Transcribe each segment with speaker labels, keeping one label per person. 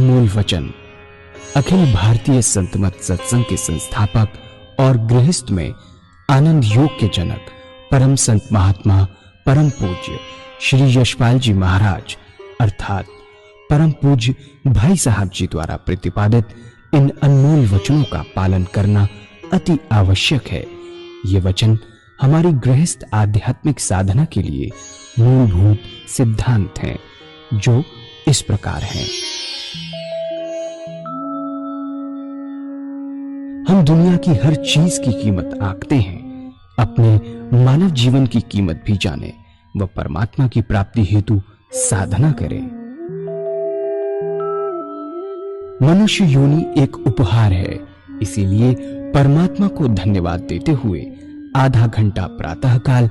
Speaker 1: अनमोल वचन अखिल भारतीय संत मत सत्संग के संस्थापक और गृहस्थ में आनंद योग के जनक परम संत महात्मा परम पूज्य श्री यशपाल जी महाराज अर्थात परम पूज्य भाई साहब जी द्वारा प्रतिपादित इन अनमोल वचनों का पालन करना अति आवश्यक है। ये वचन हमारी गृहस्थ आध्यात्मिक साधना के लिए मूलभूत सिद्धांत हैं, जो इस प्रकार हैं। हम दुनिया की हर चीज की कीमत आंकते हैं, अपने मानव जीवन की कीमत भी जाने व परमात्मा की प्राप्ति हेतु साधना करें। मनुष्य योनि एक उपहार है, इसीलिए परमात्मा को धन्यवाद देते हुए आधा घंटा प्रातःकाल,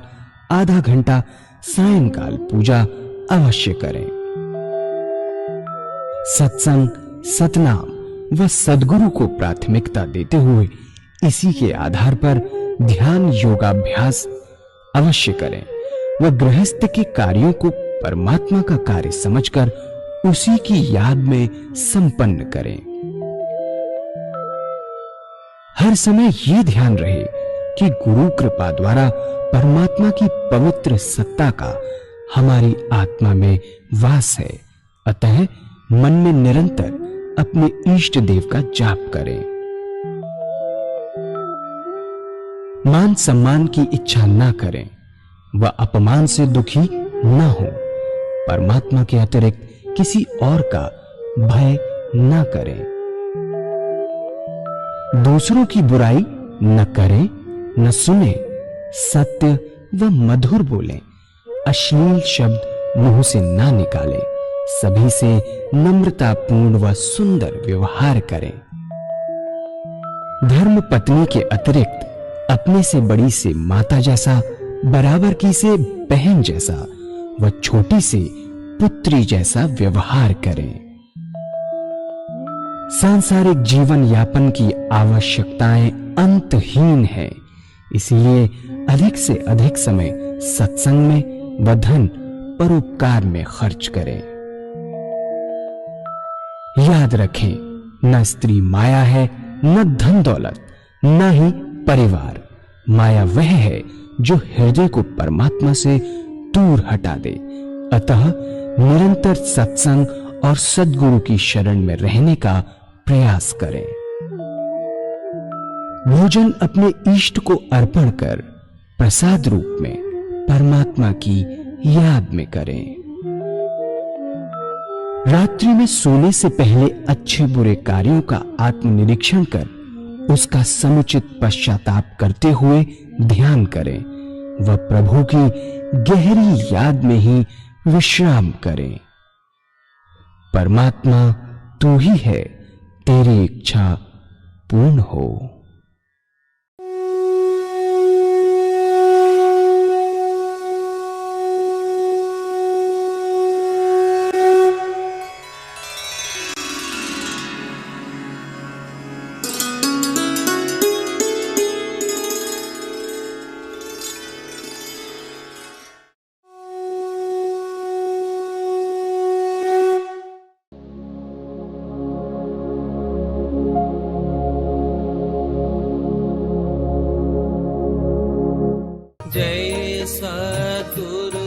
Speaker 1: आधा घंटा सायंकाल पूजा अवश्य करें। सत्संग, सतनाम व सद्गुरु को प्राथमिकता देते हुए इसी के आधार पर ध्यान योगाभ्यास अवश्य करें व गृहस्थ के कार्यों को परमात्मा का कार्य समझकर उसी की याद में संपन्न करें। हर समय यह ध्यान रहे कि गुरु कृपा द्वारा परमात्मा की पवित्र सत्ता का हमारी आत्मा में वास है, अतः मन में निरंतर अपने इष्ट देव का जाप करें। मान सम्मान की इच्छा ना करें व अपमान से दुखी ना हो। परमात्मा के अतिरिक्त किसी और का भय ना करें। दूसरों की बुराई न करें, न सुने, सत्य व मधुर बोलें, अश्लील शब्द मुंह से ना निकालें, सभी से नम्रतापूर्ण व सुंदर व्यवहार करें। धर्म पत्नी के अतिरिक्त अपने से बड़ी से माता जैसा, बराबर की से बहन जैसा व छोटी से पुत्री जैसा व्यवहार करें। सांसारिक जीवन यापन की आवश्यकताएं अंतहीन है, इसलिए अधिक से अधिक समय सत्संग में व धन परोपकार में खर्च करें। याद रखें, न स्त्री माया है, न धन दौलत, न ही परिवार। माया वह है जो हृदय को परमात्मा से दूर हटा दे। अतः निरंतर सत्संग और सद्गुरु की शरण में रहने का प्रयास करें। भोजन अपने इष्ट को अर्पण कर प्रसाद रूप में परमात्मा की याद में करें। रात्रि में सोने से पहले अच्छे बुरे कार्यों का आत्मनिरीक्षण कर उसका समुचित पश्चाताप करते हुए ध्यान करें व प्रभु की गहरी याद में ही विश्राम करें। परमात्मा तू ही है, तेरी इच्छा पूर्ण हो।
Speaker 2: जय सद्गुरुदेव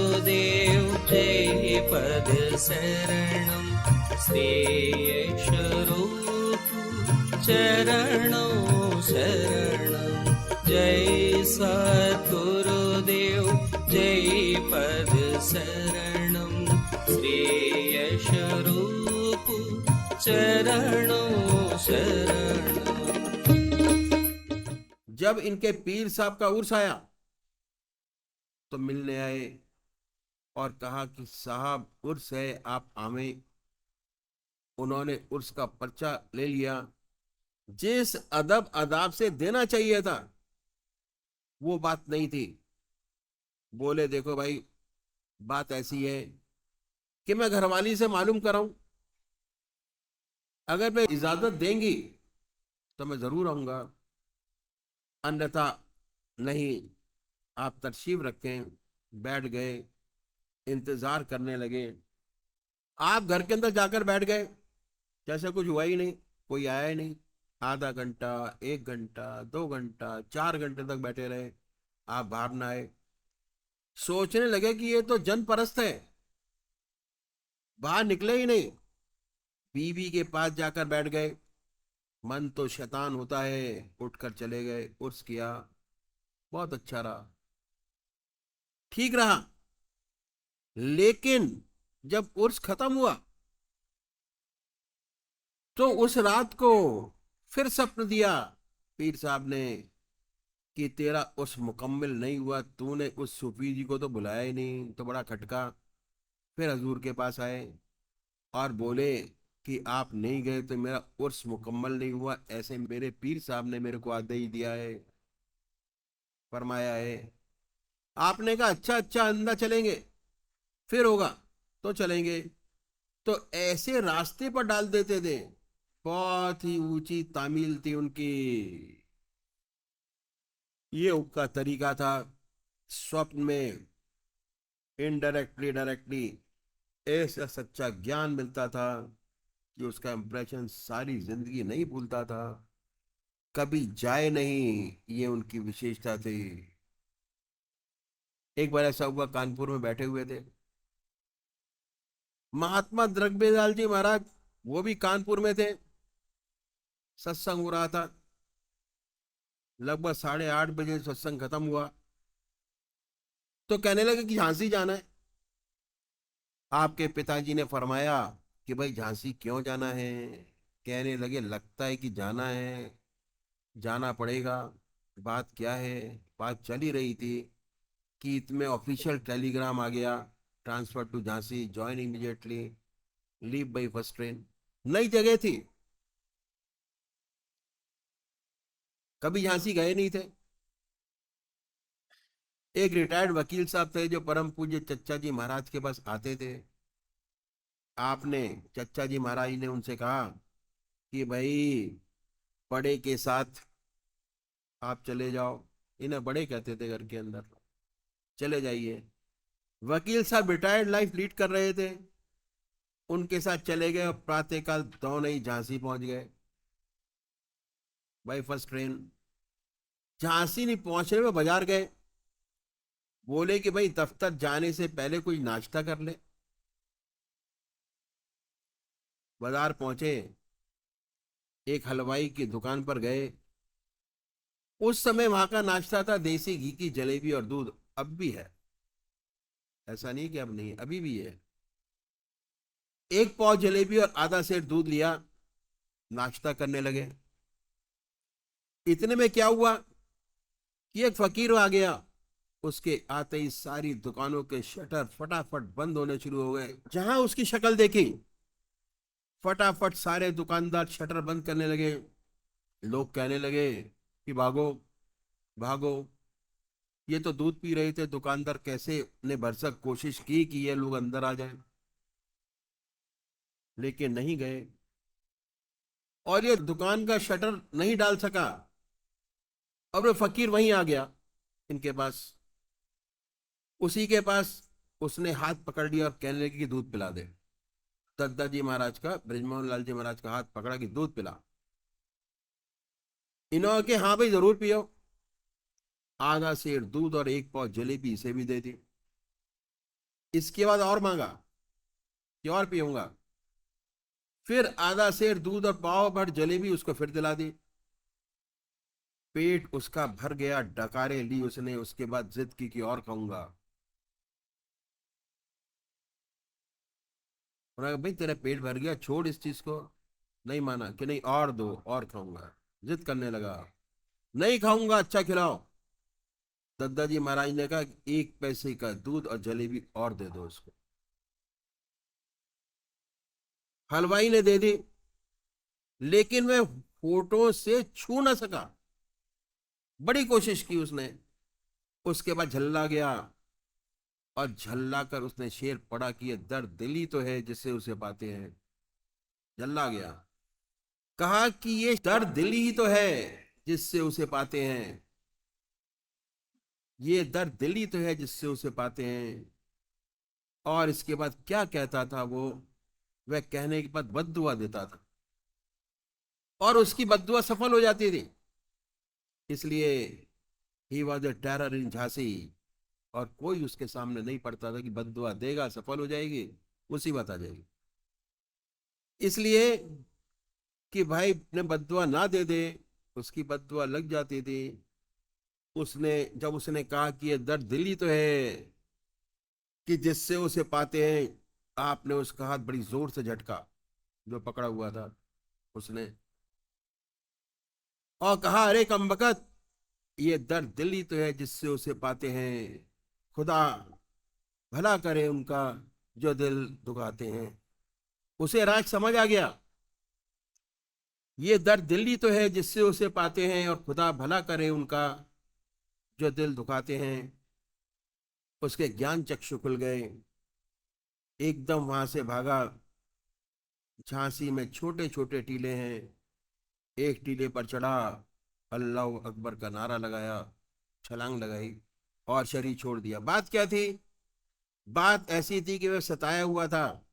Speaker 2: जय पद शरणम श्रेयस्वरूप चरणों शरणम। जय सद्गुरुदेव जय पद शरणम श्रेयस्वरूप चरणों शरणम।
Speaker 3: जब इनके पीर साहब का उर्स आया तो मिलने आए और कहा कि साहब उर्स है, आप आवे। उन्होंने उर्स का पर्चा ले लिया। जिस अदब अदाब से देना चाहिए था वो बात नहीं थी। बोले देखो भाई, बात ऐसी है कि मैं घरवाली से मालूम कराऊं, अगर मैं इजाजत देंगी तो मैं जरूर आऊंगा, अन्यथा नहीं। आप तशरीफ रखें। बैठ गए, इंतजार करने लगे। आप घर के अंदर जाकर बैठ गए, जैसे कुछ हुआ ही नहीं, कोई आया ही नहीं। आधा घंटा, 1 घंटा, 2 घंटा, 4 घंटे तक बैठे रहे, आप बाहर ना आए। सोचने लगे कि ये तो जन परस्त है, बाहर निकले ही नहीं। बीवी के पास जाकर बैठ गए। मन तो शैतान होता है, उठकर चले गए, उर्स किया, बहुत अच्छा रहा, ठीक रहा। लेकिन जब उर्स खत्म हुआ तो उस रात को फिर स्वप्न दिया पीर साहब ने कि तेरा उर्स मुकम्मल नहीं हुआ, तूने उस सूफी जी को तो बुलाया ही नहीं, तो बड़ा खटका। फिर हजूर के पास आए और बोले कि आप नहीं गए तो मेरा उर्स मुकम्मल नहीं हुआ, ऐसे मेरे पीर साहब ने मेरे को आदेश दिया है, फरमाया है। आपने कहा अच्छा अच्छा, अंदर चलेंगे, फिर होगा तो चलेंगे। तो ऐसे रास्ते पर डाल देते थे। बहुत ही ऊंची तामील थी उनकी, ये उनका तरीका था। स्वप्न में इनडायरेक्टली डायरेक्टली ऐसा सच्चा ज्ञान मिलता था कि उसका इंप्रेशन सारी जिंदगी नहीं भूलता था, कभी जाए नहीं, ये उनकी विशेषता थी। एक बार ऐसा हुआ, कानपुर में बैठे हुए थे, महात्मा द्रगबेदाल जी महाराज, वो भी कानपुर में थे। सत्संग हो रहा था, लगभग 8:30 बजे सत्संग खत्म हुआ। तो कहने लगे कि झांसी जाना है। आपके पिताजी ने फरमाया कि भाई झांसी क्यों जाना है। कहने लगे लगता है कि जाना है, जाना पड़ेगा। बात क्या है? बात चल ही रही थी कि इतने ऑफिशियल टेलीग्राम आ गया, transfer to Jhansi, join immediately, leave by first train. नई जगह थी, कभी झांसी गए नहीं थे। एक रिटायर्ड वकील साहब थे जो परम पूज्य चच्चा जी महाराज के पास आते थे। आपने, चच्चा जी महाराज ने उनसे कहा कि भाई बड़े के साथ आप चले जाओ, इन्हें बड़े कहते थे घर के अंदर, चले जाइए। वकील साहब रिटायर्ड लाइफ लीड कर रहे थे, उनके साथ चले गए और प्रातःकाल दोनों ही झांसी पहुंच गए बाई फर्स्ट ट्रेन। झांसी नहीं पहुंचने में बाजार गए, बोले कि भाई दफ्तर जाने से पहले कुछ नाश्ता कर ले। बाजार पहुंचे, एक हलवाई की दुकान पर गए। उस समय वहां का नाश्ता था देसी घी की जलेबी और दूध, अब भी है, ऐसा नहीं कि अब नहीं, अभी भी है। एक पाव जलेबी और आधा सेर दूध लिया, नाश्ता करने लगे। इतने में क्या हुआ कि एक फकीर आ गया। उसके आते ही सारी दुकानों के शटर फटाफट बंद होने शुरू हो गए। जहां उसकी शक्ल देखी, फटाफट सारे दुकानदार शटर बंद करने लगे। लोग कहने लगे कि भागो भागो। ये तो दूध पी रहे थे, दुकानदार कैसे ने भरसक कोशिश की कि ये लोग अंदर आ जाएं, लेकिन नहीं गए। और ये दुकान का शटर नहीं डाल सका। अब वो फकीर वहीं आ गया इनके पास, उसी के पास। उसने हाथ पकड़ लिया और कहने लगे कि दूध पिला दे। दद्दा जी महाराज का, ब्रजमोहन लाल जी महाराज का हाथ पकड़ा कि दूध पिला। इन्होंने के हाँ भाई जरूर पियो। आधा सेर दूध और एक पाव जलेबी इसे भी दे दी। इसके बाद और मांगा कि और पीऊंगा। फिर आधा सेर दूध और पाव भर जलेबी उसको फिर दिला दी। पेट उसका भर गया, डकारे ली उसने। उसके बाद जिद की कि और खाऊंगा। उन्होंने कहा भाई तेरा पेट भर गया, छोड़ इस चीज को। नहीं माना कि नहीं और दो, और खाऊंगा। जिद करने लगा, नहीं खाऊंगा, अच्छा खिलाओ। दद्दा जी महाराज ने कहा 1 पैसे का दूध और जलेबी और दे दो उसको। हलवाई ने दे दी, लेकिन वह फोटो से छू ना सका। बड़ी कोशिश की उसने। उसके बाद झल्ला गया, और झल्ला कर उसने शेर पड़ा कि ये दर्द दिली तो है जिससे उसे पाते हैं। झल्ला गया, कहा कि ये दर्द दिली ही तो है जिससे उसे पाते हैं। ये दर्द दिली तो है जिससे उसे पाते हैं। और इसके बाद क्या कहता था वो, वह कहने के बाद बद्दुआ देता था। और उसकी बद्दुआ सफल हो जाती थी। इसलिए ही वॉज ए टेरर इन झांसी, और कोई उसके सामने नहीं पड़ता था कि बद्दुआ देगा सफल हो जाएगी, मुसीबत आ जाएगी। इसलिए कि भाई ने बद्दुआ ना दे दे, उसकी बद्दुआ लग जाती थी। उसने जब उसने कहा कि ये दर्द दिली तो है कि जिससे उसे पाते हैं, आपने उसका हाथ बड़ी जोर से झटका जो पकड़ा हुआ था उसने, और कहा, अरे कमबख्त, ये दर्द दिली तो है जिससे उसे पाते हैं, खुदा भला करे उनका जो दिल दुखाते हैं। उसे राज समझ आ गया, ये दर्द दिली तो है जिससे उसे पाते हैं, और खुदा भला करे उनका जो दिल दुखाते हैं। उसके ज्ञान चक्षु खुल गए, एकदम वहां से भागा। झांसी में छोटे छोटे टीले हैं, एक टीले पर चढ़ा, अल्लाह अकबर का नारा लगाया, छलांग लगाई और शरीर छोड़ दिया। बात क्या थी? बात ऐसी थी कि वह सताया हुआ था,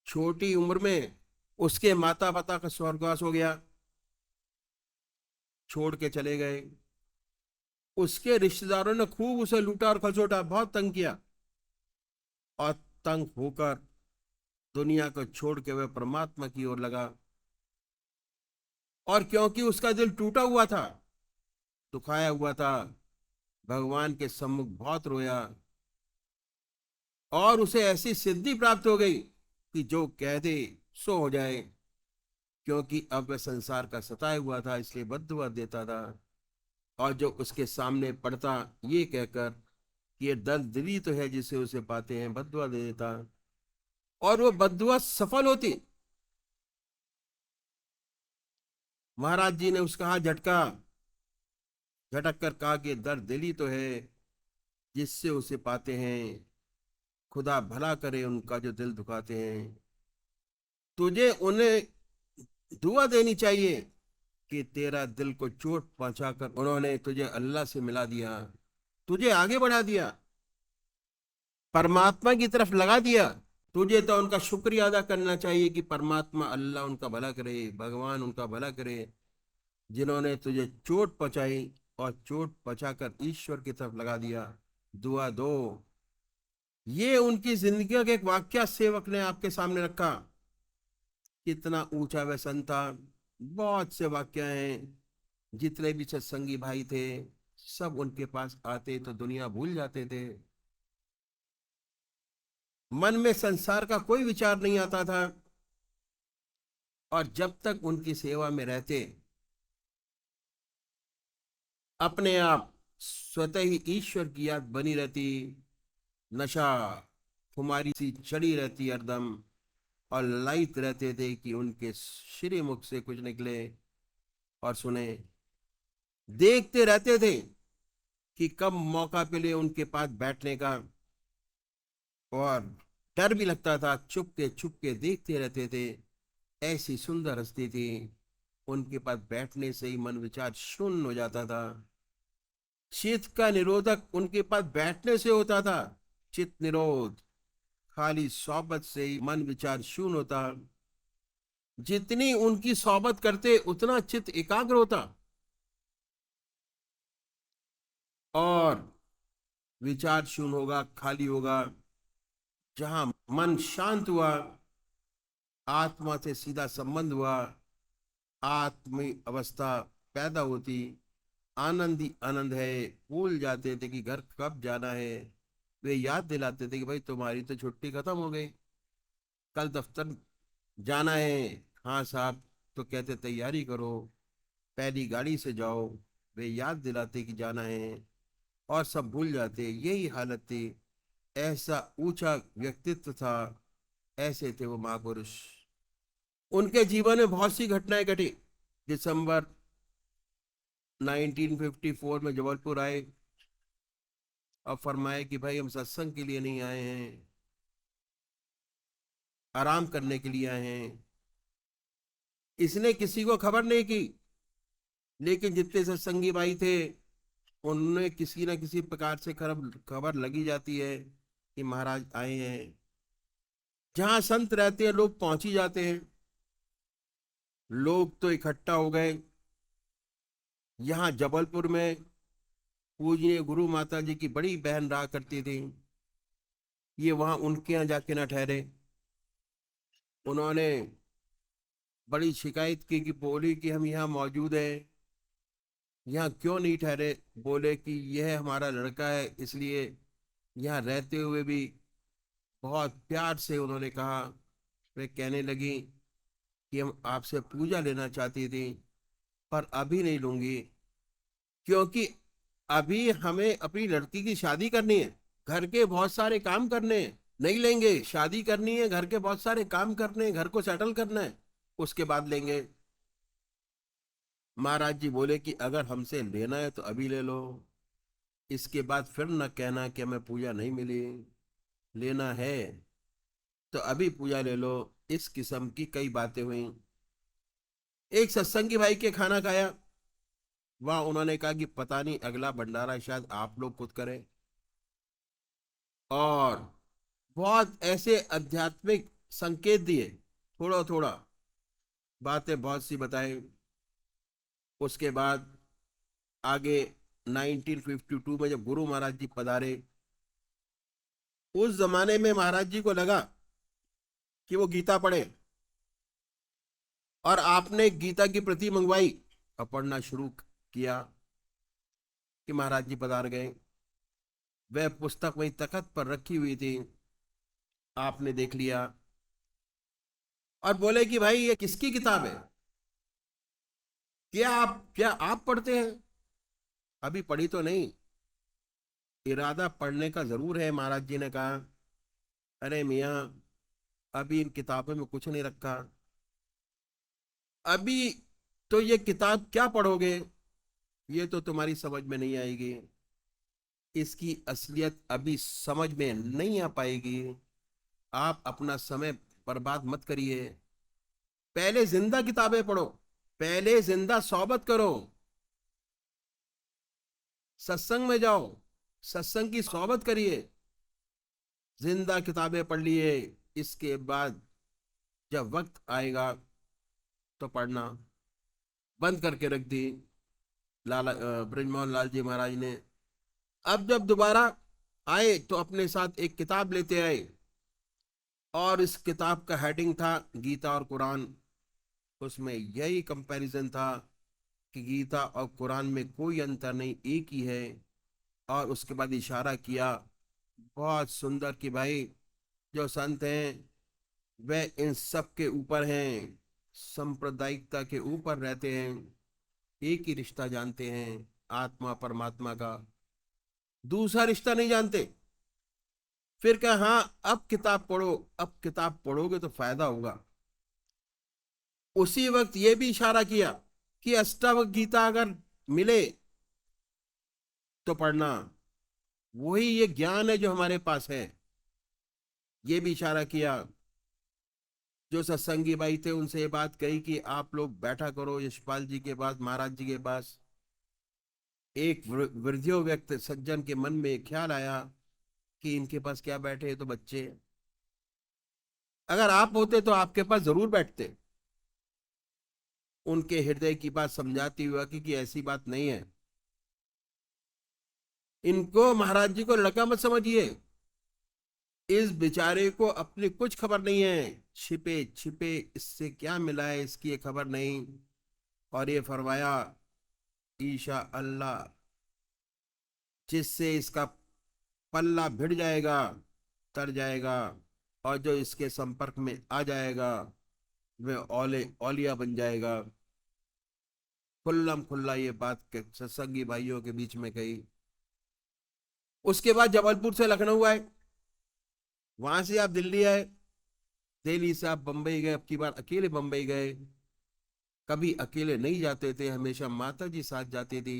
Speaker 3: छोटी उम्र में उसके माता पिता का स्वर्गवास हो गया, छोड़ के चले गए। उसके रिश्तेदारों ने खूब उसे लूटा और खसोटा, बहुत तंग किया, और तंग होकर दुनिया को छोड़ के वह परमात्मा की ओर लगा। और क्योंकि उसका दिल टूटा हुआ था, दुखाया हुआ था, भगवान के सम्मुख बहुत रोया, और उसे ऐसी सिद्धि प्राप्त हो गई कि जो कह दे सो हो जाए। क्योंकि अब वह संसार का सताया हुआ था, इसलिए बद्दुआ देता था, और जो उसके सामने पड़ता ये कहकर कि ये दर्द दिली तो है जिसे उसे पाते हैं, बद्दुआ दे देता, और वो बद्दुआ सफल होती। महाराज जी ने उसका हाथ झटका, झटक कर कहा कि दर्द दिली तो है जिससे उसे पाते हैं, खुदा भला करे उनका जो दिल दुखाते हैं। तुझे उन्हें दुआ देनी चाहिए कि तेरा दिल को चोट पहुंचाकर उन्होंने तुझे अल्लाह से मिला दिया, तुझे आगे बढ़ा दिया, परमात्मा की तरफ लगा दिया। तुझे तो उनका शुक्रिया अदा करना चाहिए कि परमात्मा अल्लाह उनका भला करे, भगवान उनका भला करे, जिन्होंने तुझे चोट पहुंचाई और चोट पहुंचाकर ईश्वर की तरफ लगा दिया। दुआ दो। ये उनकी जिंदगी का एक वाक्य सेवक ने आपके सामने रखा। कितना ऊंचा वह संत था। बहुत से वाक्य हैं, जितने भी सत्संगी भाई थे सब उनके पास आते तो दुनिया भूल जाते थे, मन में संसार का कोई विचार नहीं आता था, और जब तक उनकी सेवा में रहते अपने आप स्वतः ही ईश्वर की याद बनी रहती, नशा खुमारी सी चढ़ी रहती हरदम, और लाइत रहते थे कि उनके श्री मुख से कुछ निकले और सुने। देखते रहते थे कि कब मौका मिले उनके पास बैठने का, और डर भी लगता था, छुप के देखते रहते थे। ऐसी सुंदर हस्ती थी, उनके पास बैठने से ही मन विचार शून्य हो जाता था। चित्त का निरोधक उनके पास बैठने से होता था, चित्त निरोध। खाली सोबत से ही मन विचार शून्य होता। जितनी उनकी सोबत करते उतना चित्त एकाग्र होता, और विचार शून्य होगा, खाली होगा। जहां मन शांत हुआ, आत्मा से सीधा संबंध हुआ, आत्मी अवस्था पैदा होती, आनंद ही आनंद है। भूल जाते थे कि घर कब जाना है। वे याद दिलाते थे कि भाई तुम्हारी तो छुट्टी खत्म हो गई, कल दफ्तर जाना है। हाँ साहब, तो कहते तैयारी करो, पहली गाड़ी से जाओ। वे याद दिलाते कि जाना है, और सब भूल जाते। यही हालत थी। ऐसा ऊंचा व्यक्तित्व था, ऐसे थे वो महापुरुष। उनके जीवन में बहुत सी घटनाएं घटी। दिसंबर 1954 में जबलपुर आए और फरमाए कि भाई हम सत्संग के लिए नहीं आए हैं, आराम करने के लिए आए हैं। इसने किसी को खबर नहीं की, लेकिन जितने सत्संगी भाई थे उनने किसी न किसी प्रकार से खबर लगी जाती है कि महाराज आए हैं। जहां संत रहते हैं लोग पहुंच ही जाते हैं। लोग तो इकट्ठा हो गए। यहाँ जबलपुर में पूजनीय गुरु माता जी की बड़ी बहन रहा करती थी, ये वहां उनके यहाँ जाके ना ठहरे। उन्होंने बड़ी शिकायत की कि बोली कि हम यहाँ मौजूद हैं, यहाँ क्यों नहीं ठहरे। बोले कि यह हमारा लड़का है, इसलिए यहाँ रहते हुए भी बहुत प्यार से उन्होंने कहा। वे कहने लगी कि हम आपसे पूजा लेना चाहती थी, पर अभी नहीं लूंगी, क्योंकि अभी हमें अपनी लड़की की शादी करनी है, घर के बहुत सारे काम करने हैं। नहीं लेंगे, शादी करनी है, घर के बहुत सारे काम करने हैं, घर को सेटल करना है, उसके बाद लेंगे। महाराज जी बोले कि अगर हमसे लेना है तो अभी ले लो, इसके बाद फिर न कहना कि हमें पूजा नहीं मिली। लेना है तो अभी पूजा ले लो। इस किस्म की कई बातें हुई। एक सत्संगी भाई के खाना खाया, वहां उन्होंने कहा कि पता नहीं अगला भंडारा शायद आप लोग खुद करें, और बहुत ऐसे आध्यात्मिक संकेत दिए, थोड़ा थोड़ा बातें बहुत सी बताई। उसके बाद आगे 1952 में जब गुरु महाराज जी पधारे, उस जमाने में महाराज जी को लगा कि वो गीता पढ़े, और आपने गीता की प्रति मंगवाई और पढ़ना शुरू किया कि महाराज जी पधार गए। वह पुस्तक वहीं तखत पर रखी हुई थी, आपने देख लिया और बोले कि भाई ये किसकी किताब है, क्या आप पढ़ते हैं। अभी पढ़ी तो नहीं, इरादा पढ़ने का जरूर है। महाराज जी ने कहा, अरे मियाँ, अभी इन किताबों में कुछ नहीं रखा, अभी तो ये किताब क्या पढ़ोगे, ये तो तुम्हारी समझ में नहीं आएगी, इसकी असलियत अभी समझ में नहीं आ पाएगी। आप अपना समय बर्बाद मत करिए, पहले जिंदा किताबें पढ़ो, पहले जिंदा सोबत करो, सत्संग में जाओ, सत्संग की सोबत करिए, जिंदा किताबें पढ़ लिए। इसके बाद जब वक्त आएगा तो पढ़ना। बंद करके रख दी लाला ब्रजमोहन लाल जी महाराज ने। अब जब दोबारा आए तो अपने साथ एक किताब लेते आए, और इस किताब का हेडिंग था गीता और कुरान। उसमें यही कंपैरिजन था कि गीता और कुरान में कोई अंतर नहीं, एक ही है। और उसके बाद इशारा किया बहुत सुंदर कि भाई जो संत हैं वह इन सब के ऊपर हैं, सांप्रदायिकता के ऊपर रहते हैं, एक ही रिश्ता जानते हैं, आत्मा परमात्मा का, दूसरा रिश्ता नहीं जानते। फिर कहा हाँ अब किताब पढ़ो, अब किताब पढ़ोगे तो फायदा होगा। उसी वक्त यह भी इशारा किया कि अष्टावक्र गीता अगर मिले तो पढ़ना, वही ये ज्ञान है जो हमारे पास है। ये भी इशारा किया। जो सत्संगी भाई थे उनसे ये बात कही कि आप लोग बैठा करो यशपाल जी के पास, महाराज जी के पास। एक वृद्धियो व्यक्ति सज्जन के मन में ख्याल आया कि इनके पास क्या बैठे, तो बच्चे, अगर आप होते तो आपके पास जरूर बैठते। उनके हृदय की बात समझाती हुआ कि ऐसी बात नहीं है, इनको महाराज जी को लड़का मत समझिए, इस बेचारे को अपनी कुछ खबर नहीं है, छिपे छिपे इससे क्या मिला है इसकी ये खबर नहीं। और ये फरमाया ईशा अल्लाह, जिससे इसका पल्ला भिड़ जाएगा, तर जाएगा, और जो इसके संपर्क में आ जाएगा वह औलिया बन जाएगा। खुल्लम खुल्ला ये बात के सत्संगी भाइयों के बीच में कही। उसके बाद जबलपुर से लखनऊ आए, वहां से आप दिल्ली आए, दिल्ली से आप बंबई गए। अब की बार अकेले बंबई गए, कभी अकेले नहीं जाते थे, हमेशा माता जी साथ जाती थी।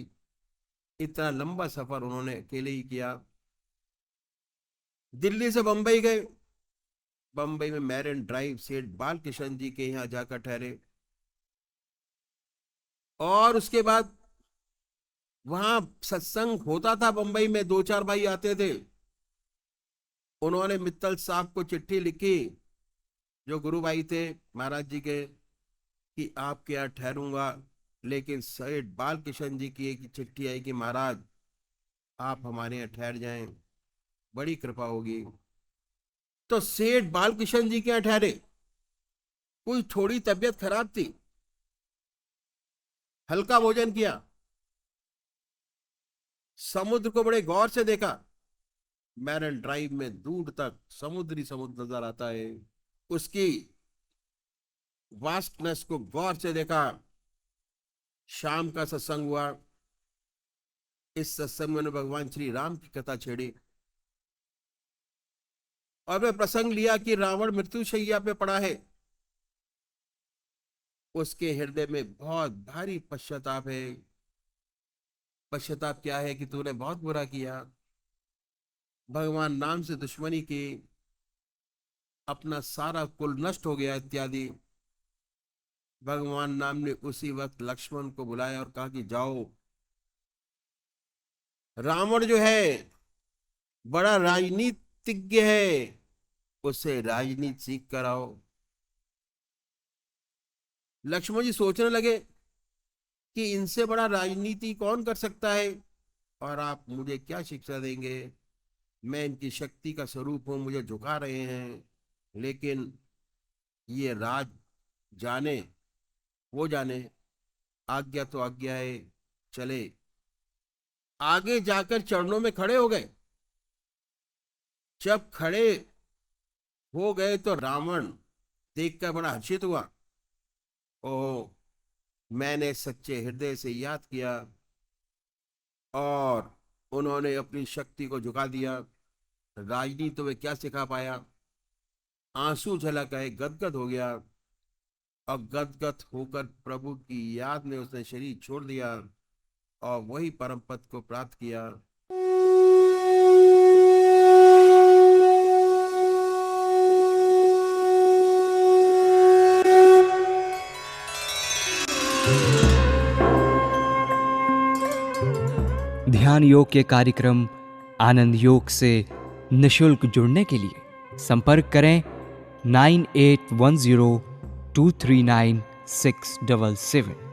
Speaker 3: इतना लंबा सफर उन्होंने अकेले ही किया। दिल्ली से बंबई गए, बंबई में मैरिन ड्राइव सेठ बाल किशन जी के यहाँ जाकर ठहरे। और उसके बाद वहां सत्संग होता था बंबई में, दो चार भाई आते थे। उन्होंने मित्तल साहब को चिट्ठी लिखी, जो गुरु भाई थे महाराज जी के, कि आपके यहाँ ठहरूंगा, लेकिन सेठ बालकिशन जी की एक चिट्ठी आई कि महाराज आप हमारे यहाँ ठहर जाएं, बड़ी कृपा होगी। तो सेठ बालकिशन जी के यहाँ ठहरे। कोई थोड़ी तबीयत खराब थी, हल्का भोजन किया, समुद्र को बड़े गौर से देखा। मैरन ड्राइव में दूर तक समुद्र नजर आता है। उसकी वास्टनेस को गौर से देखा। शाम का सत्संग हुआ। इस सत्संग में भगवान श्री राम की कथा छेड़ी और वे प्रसंग लिया कि रावण मृत्युशैया पे पड़ा है। उसके हृदय में बहुत भारी पश्चाताप है। पश्चाताप क्या है कि तूने बहुत बुरा किया, भगवान नाम से दुश्मनी की, अपना सारा कुल नष्ट हो गया इत्यादि। भगवान नाम ने उसी वक्त लक्ष्मण को बुलाया और कहा कि जाओ, रावण जो है बड़ा राजनीतिज्ञ है, उससे राजनीति सीख कर आओ। लक्ष्मण जी सोचने लगे कि इनसे बड़ा राजनीति कौन कर सकता है, और आप मुझे क्या शिक्षा देंगे। मैं इनकी शक्ति का स्वरूप हूं, मुझे झुका रहे हैं, लेकिन ये राज जाने वो जाने, आज्ञा तो आज्ञा है, चले। आगे जाकर चरणों में खड़े हो गए। जब खड़े हो गए तो रावण देखकर बड़ा हर्षित हुआ। ओ, मैंने सच्चे हृदय से याद किया, और उन्होंने अपनी शक्ति को झुका दिया। राजनीति तो वे क्या सिखा पाया। आंसू झलक आए, गदगद हो गया, और गदगद होकर प्रभु की याद में उसने शरीर छोड़ दिया और वही परम पद को प्राप्त किया।
Speaker 1: ध्यान योग के कार्यक्रम आनंद योग से निशुल्क जुड़ने के लिए संपर्क करें 9810239677।